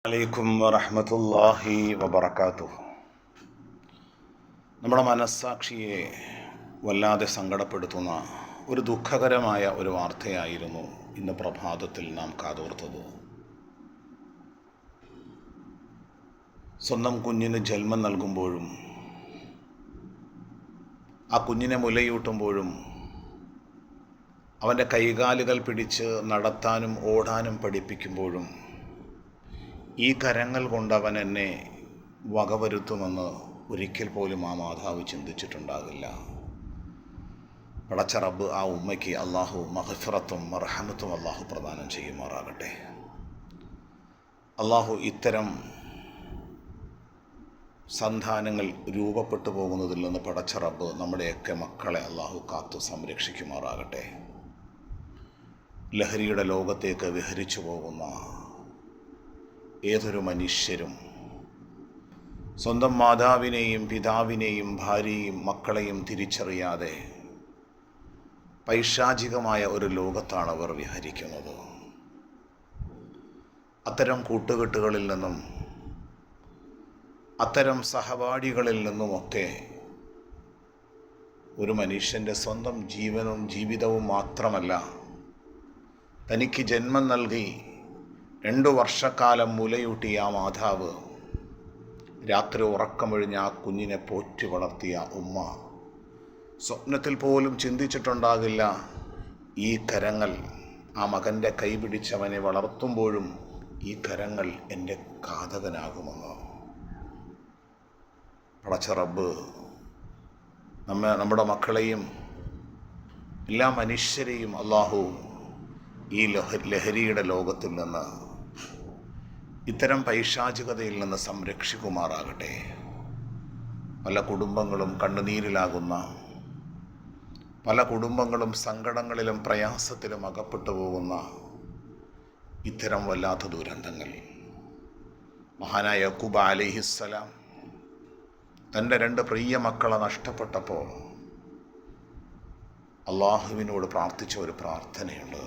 അലൈക്കും വറഹ്മത്തുള്ളാഹി വബറകാതുഹു. നമ്മുടെ മനസ്സാക്ഷിയെ വല്ലാതെ സങ്കടപ്പെടുത്തുന്ന ഒരു ദുഃഖകരമായ ഒരു വാർത്തയായിരുന്നു ഇന്ന് പ്രഭാതത്തിൽ നാം കാതോർത്തത്. സ്വന്തം കുഞ്ഞിന് ജന്മം നൽകുമ്പോഴും ആ കുഞ്ഞിനെ മുലയൂട്ടുമ്പോഴും അവൻ്റെ കൈകാലുകൾ പിടിച്ച് നടത്താനും ഓടാനും പഠിപ്പിക്കുമ്പോഴും ഈ കരങ്ങൾ കൊണ്ട് അവൻ എന്നെ വകവരുത്തുമെന്ന് ഒരിക്കൽ പോലും ആ മാതാവ് ചിന്തിച്ചിട്ടുണ്ടാകില്ല. പടച്ച റബ്ബ് ആ ഉമ്മയ്ക്ക് അള്ളാഹു മഗ്ഫിറത്തും മർഹമത്തും അള്ളാഹു പ്രദാനം ചെയ്യുമാറാകട്ടെ. അള്ളാഹു ഇത്തരം സന്താനങ്ങൾ രൂപപ്പെട്ടു പോകുന്നതിൽ നിന്ന് പടച്ച റബ്ബ് നമ്മുടെയൊക്കെ മക്കളെ അള്ളാഹു കാത്തു സംരക്ഷിക്കുമാറാകട്ടെ. ലഹരിയുടെ ലോകത്തേക്ക് വിഹരിച്ചു പോകുന്ന ഏതൊരു മനുഷ്യരും സ്വന്തം മാതാവിനെയും പിതാവിനെയും ഭാര്യയും മക്കളെയും തിരിച്ചറിയാതെ പൈശാചികമായ ഒരു ലോകത്താണ് അവർ വിഹരിക്കുന്നത്. അത്തരം കൂട്ടുകെട്ടുകളിൽ നിന്നും അത്തരം സഹപാഠികളിൽ നിന്നുമൊക്കെ ഒരു മനുഷ്യൻ്റെ സ്വന്തം ജീവനും ജീവിതവും മാത്രമല്ല, തനിക്ക് ജന്മം നൽകി 2 വർഷക്കാലം മുലയൂട്ടിയ ആ മാതാവ്, രാത്രി ഉറക്കമൊഴിഞ്ഞ ആ കുഞ്ഞിനെ പോറ്റി വളർത്തിയ ഉമ്മ സ്വപ്നത്തിൽ പോലും ചിന്തിച്ചിട്ടുണ്ടാകില്ല ഈ കരങ്ങൾ ആ മകൻ്റെ കൈ പിടിച്ചവനെ വളർത്തുമ്പോഴും ഈ കരങ്ങൾ എൻ്റെ ഘാതകനാകുമെന്ന്. പടച്ച റബ്ബ് നമ്മുടെ മക്കളെയും എല്ലാ മനുഷ്യരെയും അള്ളാഹു ഈ ലഹരിയുടെ ലോകത്തിൽ നിന്ന്, ഇത്തരം പൈശാചികതയിൽ നിന്ന് സംരക്ഷിക്കുമാറാകട്ടെ. പല കുടുംബങ്ങളും കണ്ണുനീരിലാകുന്ന, പല കുടുംബങ്ങളും സങ്കടങ്ങളിലും പ്രയാസത്തിലും അകപ്പെട്ടു പോകുന്ന ഇത്തരം വല്ലാത്ത ദുരന്തങ്ങൾ. മഹാനായ യാക്കൂബ് അലൈഹിസ്സലാം തൻ്റെ 2 പ്രിയ മക്കളെ നഷ്ടപ്പെട്ടപ്പോൾ അള്ളാഹുവിനോട് പ്രാർത്ഥിച്ച ഒരു പ്രാർത്ഥനയുണ്ട്.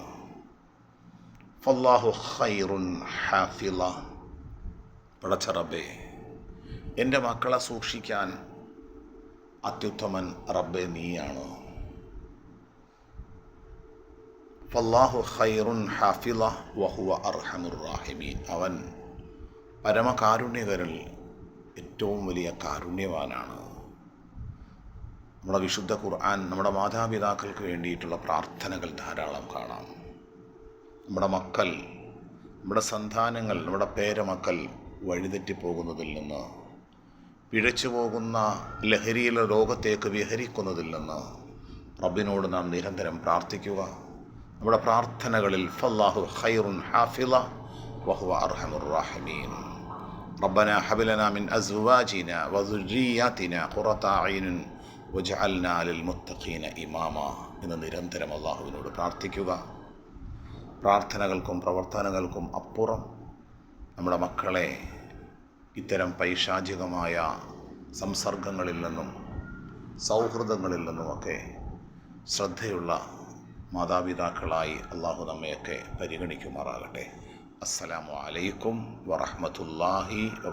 ഫല്ലാഹു ഖൈറുൻ ഹാഫിള. പടച്ച റബ്ബേ, എൻ്റെ മക്കളെ സൂക്ഷിക്കാൻ അത്യുത്തമൻ റബ്ബേ നീയാണ്. ഫല്ലാഹു ഖൈറുൻ ഹാഫിള വഹുവ അർഹമുർ റാഹിമീൻ. അവൻ പരമകാരുണ്യകരിൽ ഏറ്റവും വലിയ കാരുണ്യവാനാണ്. നമ്മുടെ വിശുദ്ധ ഖുർആൻ നമ്മുടെ മാതാപിതാക്കൾക്ക് വേണ്ടിയിട്ടുള്ള പ്രാർത്ഥനകൾ ധാരാളം കാണാം. നമ്മുടെ മക്കൾ, നമ്മുടെ സന്താനങ്ങൾ, നമ്മുടെ പേരമക്കൾ വഴിതെറ്റിപ്പോകുന്നതിൽ നിന്ന്, പിഴച്ചു പോകുന്ന ലഹരിയിലെ ലോകത്തേക്ക് വിഹരിക്കുന്നതിൽ നിന്ന് റബ്ബിനോട് നാം നിരന്തരം പ്രാർത്ഥിക്കുക. നമ്മുടെ പ്രാർത്ഥനകളിൽ ഫല്ലാഹു ഖൈറുൻ ഹാഫിള വഹുവ അർഹമുർ റാഹിമീൻ. റബ്ബനാ ഹബ് ലനാ മിൻ അസ്വാജിനാ വദുർരിയ്യാതിനാ ഖുറത അയ്യുൻ വജ്അൽനാ ലിൽ മുത്തഖീന ഇമാമ എന്ന് നിരന്തരം അള്ളാഹുവിനോട് പ്രാർത്ഥിക്കുക. പ്രാർത്ഥനകൾക്കും പ്രവർത്തനങ്ങൾക്കും അപ്പുറം നമ്മുടെ മക്കളെ ഇത്തരം പൈശാചികമായ സംസർഗങ്ങളിൽ നിന്നും സൗഹൃദങ്ങളിൽ നിന്നുമൊക്കെ ശ്രദ്ധയുള്ള മാതാപിതാക്കളായി അള്ളാഹു നമ്മയൊക്കെ പരിഗണിക്കുമാറാകട്ടെ. അസ്സലാമു അലൈക്കും വറഹ്മത്തുള്ളാഹി വബറകാതുഹു.